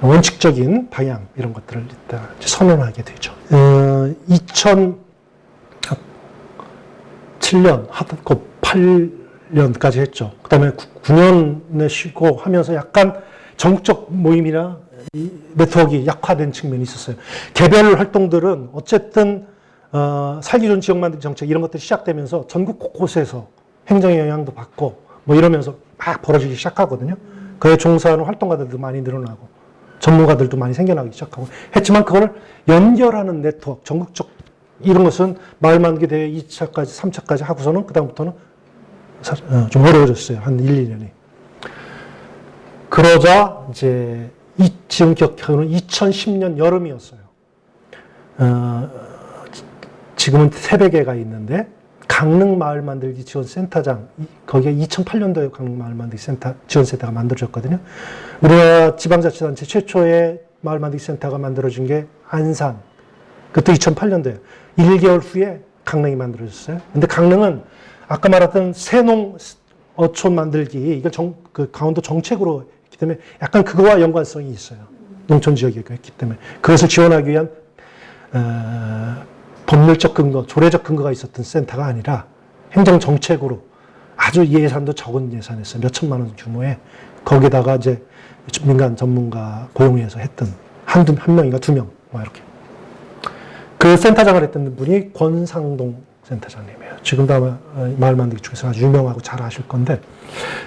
원칙적인 방향 이런 것들을 일단 선언하게 되죠. 2007년 하고 8년까지 했죠. 그 다음에 9년에 쉬고 하면서 약간 전국적 모임이나 이 네트워크가 약화된 측면이 있었어요. 개별 활동들은 어쨌든 살기 좋은 지역 만들기 정책 이런 것들이 시작되면서 전국 곳곳에서 행정의 영향도 받고 뭐 이러면서 막 벌어지기 시작하거든요. 그에 종사하는 활동가들도 많이 늘어나고 전문가들도 많이 생겨나기 시작하고 했지만 그걸 연결하는 네트워크, 전국적 이런 것은 마을 만들기 대회 2차까지 3차까지 하고서는 그다음부터는 좀 어려워졌어요. 한 1, 2년이. 그러자 이제 지금 기억하고는 2010년 여름이었어요. 지금은 300개가 있는데 강릉 마을 만들기 지원센터장, 거기에 2008년도에 강릉 마을 만들기 지원센터가 만들어졌거든요. 우리나라 지방자치단체 최초의 마을 만들기 센터가 만들어진 게 안산. 그것도 2008년도에 1개월 후에 강릉이 만들어졌어요. 근데 강릉은 아까 말했던 새농 어촌 만들기, 이걸 그 강원도 정책으로 했기 때문에 약간 그거와 연관성이 있어요. 농촌 지역이었기 때문에. 그것을 지원하기 위한, 법률적 근거, 조례적 근거가 있었던 센터가 아니라 행정 정책으로 아주 예산도 적은 예산에서 몇 천만 원 규모에 거기다가 이제 민간 전문가 고용해서 했던 한 명인가 2명, 뭐 이렇게. 그 센터장을 했던 분이 권상동 센터장님이에요. 지금도 아마 마을 만들기 쪽에서 아주 유명하고 잘 아실 건데,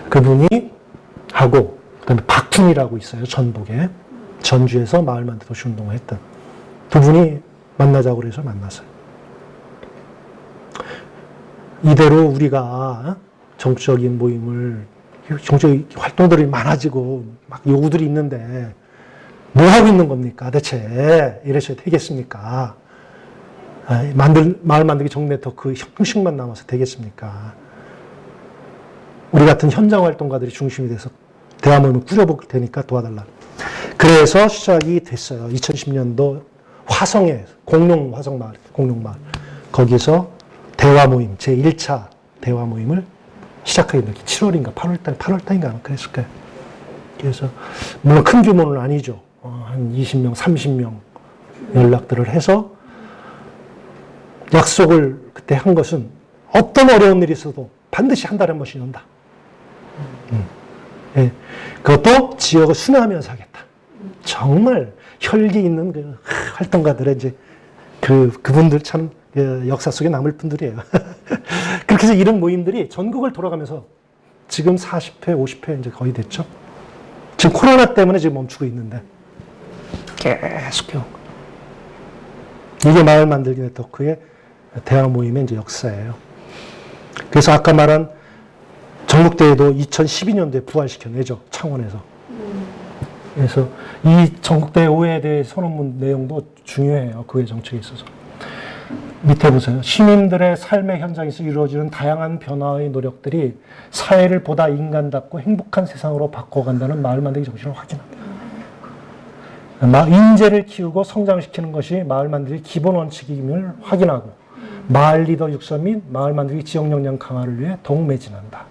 그분이 하고, 그 다음에 박훈이라고 있어요. 전북에. 전주에서 마을 만들기 도시 운동을 했던. 두 분이 만나자고 해서 만났어요. 이대로 우리가 정치적인 모임을, 정치적 활동들이 많아지고 막 요구들이 있는데, 뭐 하고 있는 겁니까? 대체 이러셔야 되겠습니까? 마을 만들기 정네트워크 형식만 남아서 되겠습니까? 우리 같은 현장 활동가들이 중심이 돼서 대화 모임을 꾸려볼 테니까 도와달라. 그래서 시작이 됐어요. 2010년도 화성에, 공룡마을. 거기서 대화 모임, 제1차 대화 모임을 시작하게 된 게 7월인가 8월달인가 아마 그랬을 거예요. 그래서 물론 큰 규모는 아니죠. 한 20명, 30명 연락들을 해서 약속을 그때 한 것은 어떤 어려운 일이 있어도 반드시 한 달에 한 번씩 연다. 예. 그것도 지역을 순회하면서 하겠다. 정말 혈기 있는 그 활동가들의 이제 그분들 참 역사 속에 남을 분들이에요. 그렇게 해서 이런 모임들이 전국을 돌아가면서 지금 40회, 50회 이제 거의 됐죠. 지금 코로나 때문에 지금 멈추고 있는데 계속해요. 이게 마을 만들기 네트워크의 대화 모임의 이제 역사예요. 그래서 아까 말한 전국대회도 2012년도에 부활시켜내죠. 창원에서. 그래서 이 전국대회 5회에 대해 선언문 내용도 중요해요. 그 외 정책에 있어서. 밑에 보세요. 시민들의 삶의 현장에서 이루어지는 다양한 변화의 노력들이 사회를 보다 인간답고 행복한 세상으로 바꿔간다는 마을 만들기 정신을 확인한다. 인재를 키우고 성장시키는 것이 마을 만들기 기본 원칙임을 확인하고 마을 리더 육성 및 마을 만들기 지역 역량 강화를 위해 더욱 매진한다.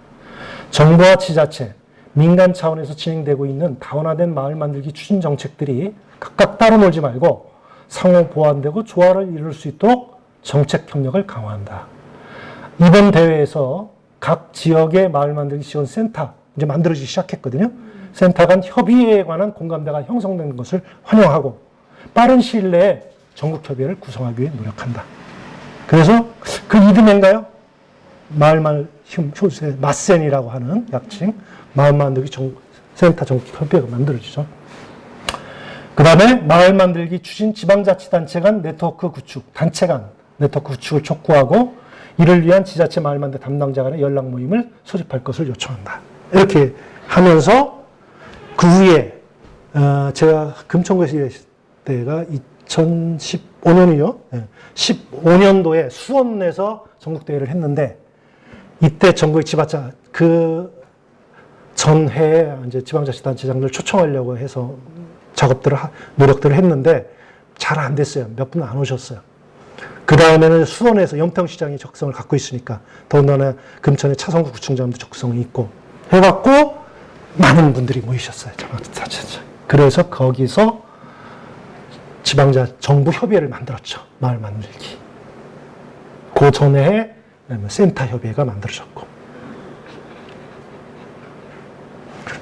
정부와 지자체, 민간 차원에서 진행되고 있는 다원화된 마을 만들기 추진 정책들이 각각 따로 놀지 말고 상호 보완되고 조화를 이룰 수 있도록 정책 협력을 강화한다. 이번 대회에서 각 지역의 마을 만들기 지원 센터 이제 만들어지기 시작했거든요. 센터 간 협의에 관한 공감대가 형성되는 것을 환영하고 빠른 시일 내에 전국 협의회를 구성하기 위해 노력한다. 그래서 그 이듬해인가요? 마을 효세 마센이라고 하는 약칭 마을 만들기 센터 전국 협의회가 만들어지죠. 그 다음에 마을 만들기 추진 지방자치단체 간 네트워크 구축, 단체 간 네트워크 구축을 촉구하고 이를 위한 지자체 마을 만들기 담당자 간의 연락 모임을 소집할 것을 요청한다. 이렇게 하면서 그 후에 제가 금천구에서 있을 때가 2015년이요. 15년도에 수원에서 전국대회를 했는데 이때 전국의 지자체 그 전해에 이제 지방자치단체장들 초청하려고 해서 노력들을 했는데 잘 안 됐어요. 몇 분 안 오셨어요. 그 다음에는 수원에서 염통시장이 적성을 갖고 있으니까 더군다나 금천의 차성구 구청장도 적성이 있고 해갖고 많은 분들이 모이셨어요. 그래서 거기서 정부 협의회를 만들었죠. 마을 만들기. 그 전에 센터 협의회가 만들어졌고.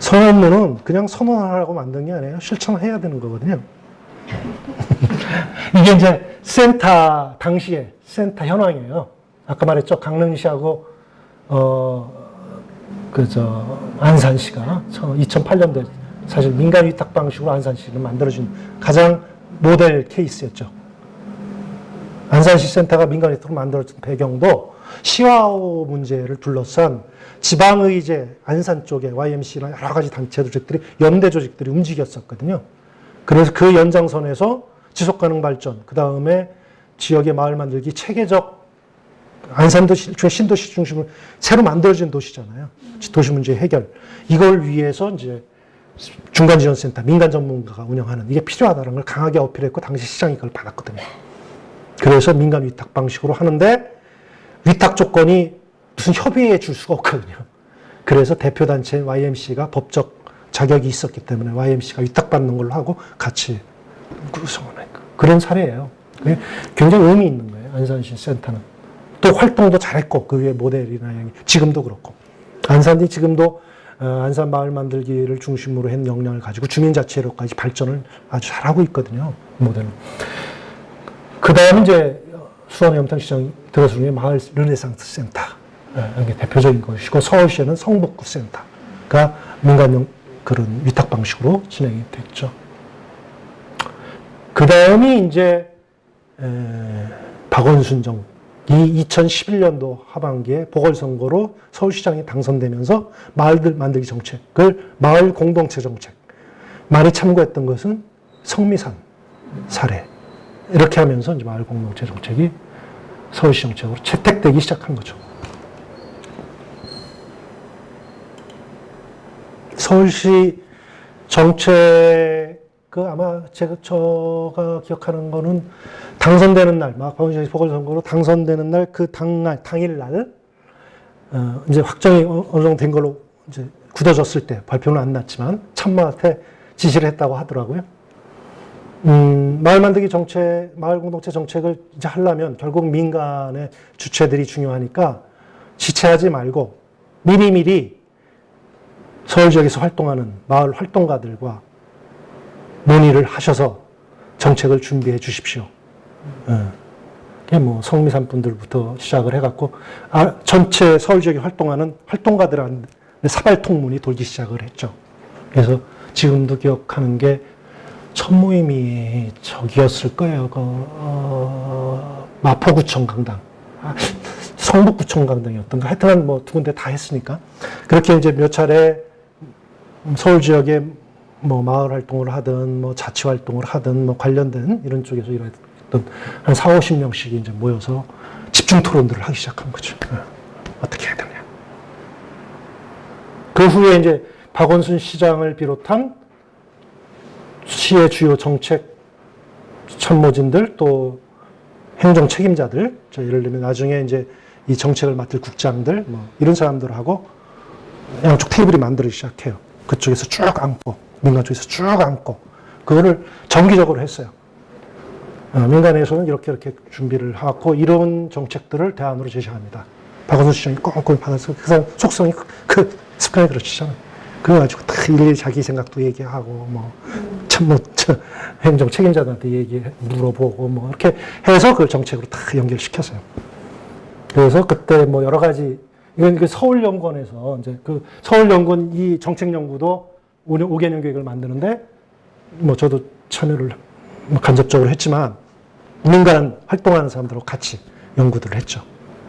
선언문은 그냥 선언하라고 만든 게 아니에요. 실천해야 되는 거거든요. 이게 이제 센터, 당시에 센터 현황이에요. 아까 말했죠. 강릉시하고, 안산시가 2008년도에 사실 민간 위탁 방식으로 안산시를 만들어준 가장 모델 케이스였죠. 안산시 센터가 민간 위탁으로 만들어진 배경도 시화호 문제를 둘러싼 지방의제 안산 쪽에 YMC나 여러 가지 단체 조직들이 연대 조직들이 움직였었거든요. 그래서 그 연장선에서 지속가능 발전, 그 다음에 지역의 마을 만들기 체계적 안산도시, 신도시 중심으로 새로 만들어진 도시잖아요. 도시 문제 해결. 이걸 위해서 이제 중간지원센터, 민간 전문가가 운영하는 이게 필요하다는 걸 강하게 어필했고 당시 시장이 그걸 받았거든요. 그래서 민간 위탁 방식으로 하는데 위탁 조건이 무슨 협의회에 줄 수가 없거든요. 그래서 대표단체인 YMC가 법적 자격이 있었기 때문에 YMC가 위탁받는 걸로 하고 같이 구성을 하니까. 그런 사례예요. 굉장히 의미 있는 거예요. 안산시 센터는. 또 활동도 잘했고 그 위에 모델이나 지금도 그렇고. 안산이 지금도 안산 마을 만들기를 중심으로 한 역량을 가지고 주민자치로까지 발전을 아주 잘하고 있거든요. 모델은. 그 다음에 이제 수원 염탕시장 들어서는 마을 르네상스 센터. 이게 대표적인 것이고 서울시에는 성북구 센터가 민간 그런 위탁 방식으로 진행이 됐죠. 그 다음이 이제 박원순 정부 이 2011년도 하반기에 보궐선거로 서울시장이 당선되면서 마을들 만들기 정책을 마을 공동체 정책 많이 참고했던 것은 성미산 사례 이렇게 하면서 이제 마을 공동체 정책이 서울시 정책으로 채택되기 시작한 거죠. 서울시 정책 아마 제가 기억하는 거는 당선되는 날, 박원순 보궐선거로 당선되는 날 그 당일날 이제 확정이 어느 정도 된 걸로 이제 굳어졌을 때 발표는 안 났지만 참모한테 지시를 했다고 하더라고요. 마을 만들기 정책, 마을 공동체 정책을 이제 하려면 결국 민간의 주체들이 중요하니까 지체하지 말고 미리미리 서울 지역에서 활동하는 마을 활동가들과 논의를 하셔서 정책을 준비해 주십시오. 뭐 성미산 분들부터 시작을 해갖고 전체 서울 지역에 활동하는 활동가들한테 사발통문이 돌기 시작을 했죠. 그래서 지금도 기억하는 게 첫 모임이 저기였을 거예요. 마포구청 강당, 성북구청 강당이었던가. 하여튼 뭐 두 군데 다 했으니까 그렇게 이제 몇 차례 서울 지역에 뭐 마을 활동을 하든 뭐 자치 활동을 하든 뭐 관련된 이런 쪽에서 일했던 한 4, 50명씩이 이제 모여서 집중 토론들을 하기 시작한 거죠. 어떻게 해야 되냐. 그 후에 이제 박원순 시장을 비롯한 시의 주요 정책 참모진들 또 행정 책임자들, 예를 들면 나중에 이제 이 정책을 맡을 국장들 뭐 이런 사람들하고 양쪽 테이블이 만들기 시작해요. 그쪽에서 쭉 앉고 민간 쪽에서 쭉 앉고 그거를 정기적으로 했어요. 민간에서는 이렇게 준비를 하고 이런 정책들을 대안으로 제시합니다. 박원순 시장이 꼼꼼히 받아서 그 사람 속성이 그 습관이 그렇잖아요. 그래가지고 다 일일이 자기 생각도 얘기하고 뭐 참모 행정 책임자들한테 물어보고 뭐 이렇게 해서 그걸 정책으로 다 연결시켰어요. 그래서 그때 뭐 여러 가지 이건 그 서울연구원에서 이제 그 서울연구원 이 정책연구도 5개년 계획을 만드는데 뭐 저도 참여를 간접적으로 했지만 민간 활동하는 사람들하고 같이 연구들을 했죠.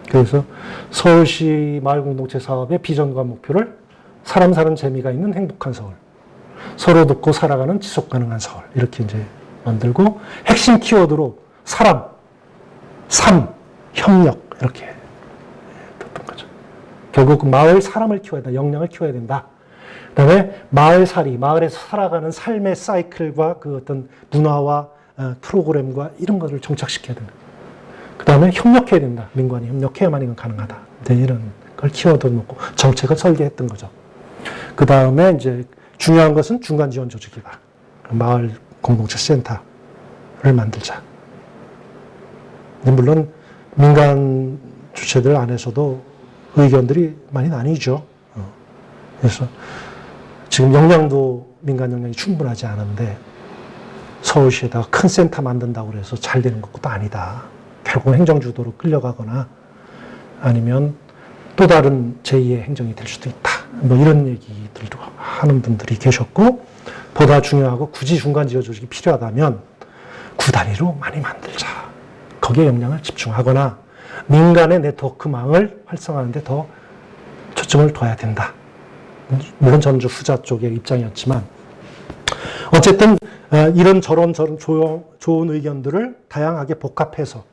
그래서 서울시 마을공동체 사업의 비전과 목표를 사람 사는 재미가 있는 행복한 서울, 서로 돕고 살아가는 지속 가능한 서울 이렇게 이제 만들고 핵심 키워드로 사람, 삶, 협력 이렇게 했던 거죠. 결국 마을 사람을 키워야 된다, 역량을 키워야 된다. 그다음에 마을살이, 마을에서 살아가는 삶의 사이클과 그 어떤 문화와 프로그램과 이런 것을 정착시켜야 된다. 그다음에 협력해야 된다. 민관이 협력해야만 이건 가능하다. 이런 걸 키워드 놓고 정책을 설계했던 거죠. 그 다음에 이제 중요한 것은 중간 지원 조직이다. 마을 공동체 센터를 만들자. 물론 민간 주체들 안에서도 의견들이 많이 나뉘죠. 그래서 지금 역량도 민간 역량이 충분하지 않은데 서울시에다가 큰 센터 만든다고 해서 잘 되는 것도 아니다. 결국은 행정주도로 끌려가거나 아니면 또 다른 제2의 행정이 될 수도 있다. 뭐 이런 얘기들도 하는 분들이 계셨고 보다 중요하고 굳이 중간 지원 조직이 필요하다면 구 단위로 많이 만들자. 거기에 역량을 집중하거나 민간의 네트워크망을 활성화하는 데 더 초점을 둬야 된다. 물론 전주 후자 쪽의 입장이었지만 어쨌든 이런 좋은 의견들을 다양하게 복합해서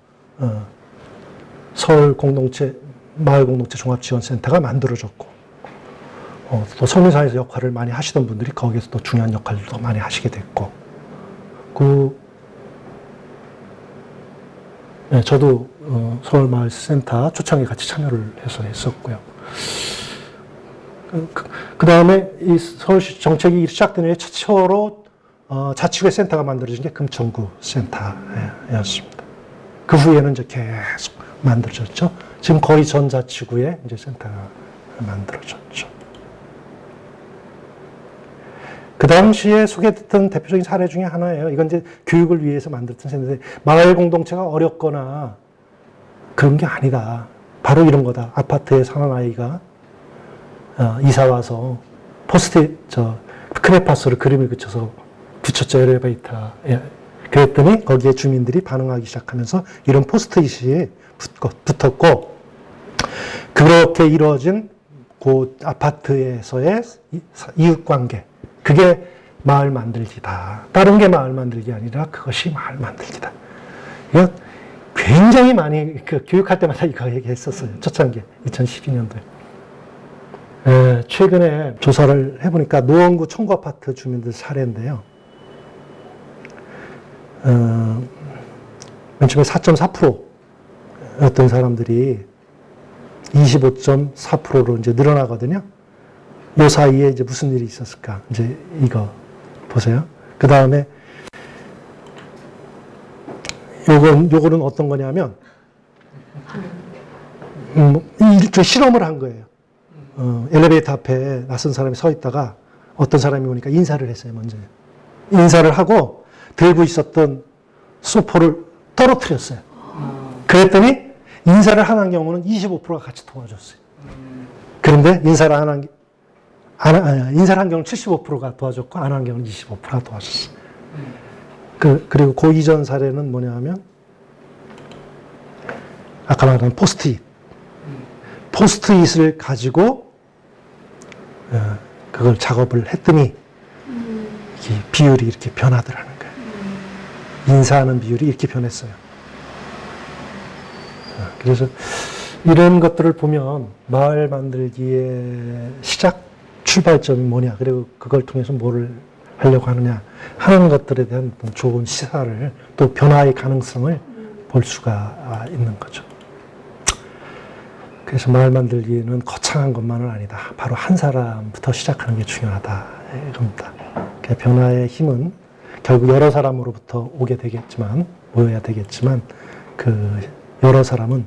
서울 공동체, 마을 공동체 종합지원센터가 만들어졌고 또 성민사회에서 역할을 많이 하시던 분들이 거기에서 또 중요한 역할을 더 많이 하시게 됐고 저도 서울마을센터 초창기에 같이 참여를 해서 했었고요. 그 다음에 이 서울시 정책이 시작된 후에 최초로 자치구의 센터가 만들어진 게 금천구 센터였습니다. 그 후에는 이제 계속 만들어졌죠. 지금 거의 전 자치구에 이제 센터가 만들어졌죠. 그 당시에 소개됐던 대표적인 사례 중에 하나예요. 이건 이제 교육을 위해서 만들었던 센터인데 마을 공동체가 어렵거나 그런 게 아니다. 바로 이런 거다. 아파트에 사는 아이가 이사 와서 크레파스로 그림을 그쳐서 붙였죠. 엘리베이터에. 그랬더니 거기에 주민들이 반응하기 시작하면서 이런 포스트잇이 붙었고 그렇게 이루어진 그 아파트에서의 이웃관계 그게 마을 만들기다. 다른 게 마을 만들기 아니라 그것이 마을 만들기다. 이거 굉장히 많이 교육할 때마다 이거 얘기했었어요. 초창기에 2012년도에. 최근에 조사를 해보니까 노원구 청구 아파트 주민들 사례인데요. 맨 처음에 4.4%였던 사람들이 25.4%로 이제 늘어나거든요. 요 사이에 이제 무슨 일이 있었을까? 이제 이거 보세요. 그 다음에 요거는 어떤 거냐면, 일종의 실험을 한 거예요. 엘리베이터 앞에 낯선 사람이 서 있다가 어떤 사람이 오니까 인사를 했어요, 먼저. 인사를 하고 들고 있었던 소포를 떨어뜨렸어요. 그랬더니 인사를 안 한 경우는 25%가 같이 도와줬어요. 그런데 인사를 한 경우는 75%가 도와줬고 안 한 경우는 25%가 도와줬어요. 그리고 그 이전 사례는 뭐냐 하면 아까 말한 포스트잇. 포스트잇을 가지고 그걸 작업을 했더니 이게 비율이 이렇게 변하더라는 거예요. 인사하는 비율이 이렇게 변했어요. 그래서 이런 것들을 보면 마을 만들기의 시작 출발점이 뭐냐, 그리고 그걸 통해서 뭐를 하려고 하느냐 하는 것들에 대한 좋은 시사를, 또 변화의 가능성을 볼 수가 있는 거죠. 그래서 마을 만들기는 거창한 것만은 아니다. 바로 한 사람부터 시작하는 게 중요하다. 이겁니다. 변화의 힘은 결국 여러 사람으로부터 오게 되겠지만, 모여야 되겠지만, 그 여러 사람은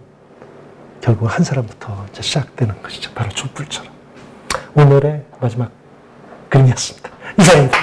결국 한 사람부터 이제 시작되는 것이죠. 바로 촛불처럼. 오늘의 마지막 그림이었습니다. 이상입니다.